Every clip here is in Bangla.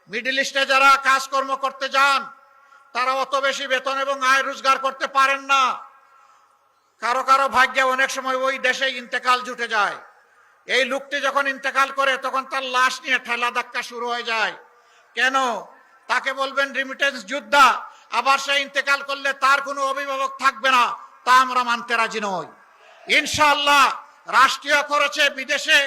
মিডল ইস্টে যারা কাজকর্ম করতে যান তারা অত বেশি বেতন এবং আয় রোজগার করতে পারেন না। কারো কারো ভাগ্যে অনেক সময় ওই দেশে ইন্তেকাল জুটে যায়। এই লোকটি যখন ইন্তেকাল করে তখন তার লাশ নিয়ে ঠেলা ধাক্কা শুরু হয়ে যায়। কেন? তাকে বলবেন রিমিটেন্স যোদ্ধা, আবার সে ইন্তেকাল করলে তার কোনো অভিভাবক থাকবে না, তা আমরা মানতে রাজি নই। ইনশাআল্লাহ রাষ্ট্রীয় খরচে বিদেশে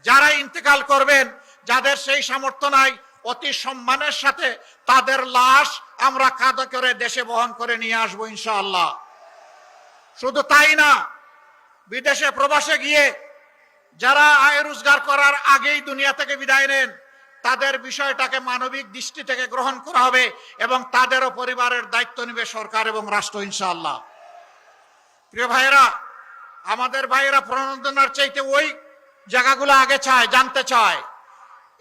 যারা ইন্তেকাল করবেন, যাদের সেই সামর্থ্য নাই, অতি সম্মানের সাথে তাদের লাশ আমরা কাঁধে করে দেশে বহন করে নিয়ে আসবো ইনশাআল্লাহ। শুধু তাই না, বিদেশে প্রবাসে গিয়ে যারা আয় রোজগার করার আগেই দুনিয়া থেকে বিদায় নেন, তাদের বিষয়টাকে মানবিক দৃষ্টি থেকে গ্রহণ করা হবে এবং তাদেরও পরিবারের দায়িত্ব নেবে সরকার এবং রাষ্ট্র ইনশাআল্লাহ। প্রিয় ভাইয়েরা, আমাদের ভাইয়েরা প্রণোদনার চাইতে ওই জায়গাগুলো আগে চায়, জানতে চায়।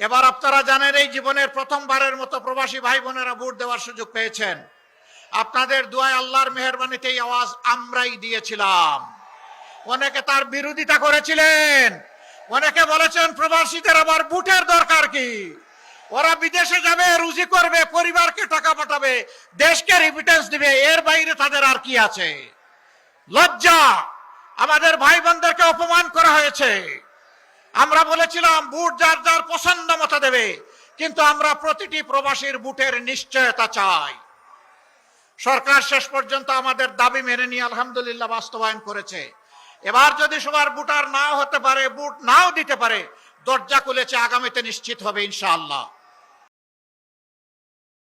এবার আপনারা জানেন এই জীবনের প্রথমবারের মতো প্রবাসী ভাই বোনেরা ভোট দেওয়ার সুযোগ পেয়েছেন। আপনাদের দোয়ায় আল্লাহর মেহেরবানিতে এই আওয়াজ আমরাই দিয়েছিলাম। অনেকে তার বিরোধিতা করেছিলেন, অনেকে বলেছেন প্রবাসীদের আবার ভোটের দরকার কি, ওরা বিদেশে যাবে, রুজি করবে, পরিবারকে টাকা পাঠাবে, দেশকে রিমিটেন্স দিবে, এর বাইরে তাদের আর কি আছে? লজ্জা! আমাদের ভাই বোনদেরকে অপমান করা হয়েছে। আমরা বলেছিলাম ভোট যার যার পছন্দ মতো দেবে, কিন্তু আমরা প্রতিটি প্রবাসীর ভোটের নিশ্চয়তা চাই। সরকার শেষ পর্যন্ত আমাদের দাবি মেনে নিয়ে আলহামদুলিল্লাহ বাস্তবায়ন করেছে। এবার যদি সবার ভোটার নাও হতে পারে, ভোট নাও দিতে পারে, দরজা খুলেছে, আগামীতে নিশ্চিত হবে ইনশাআল্লাহ।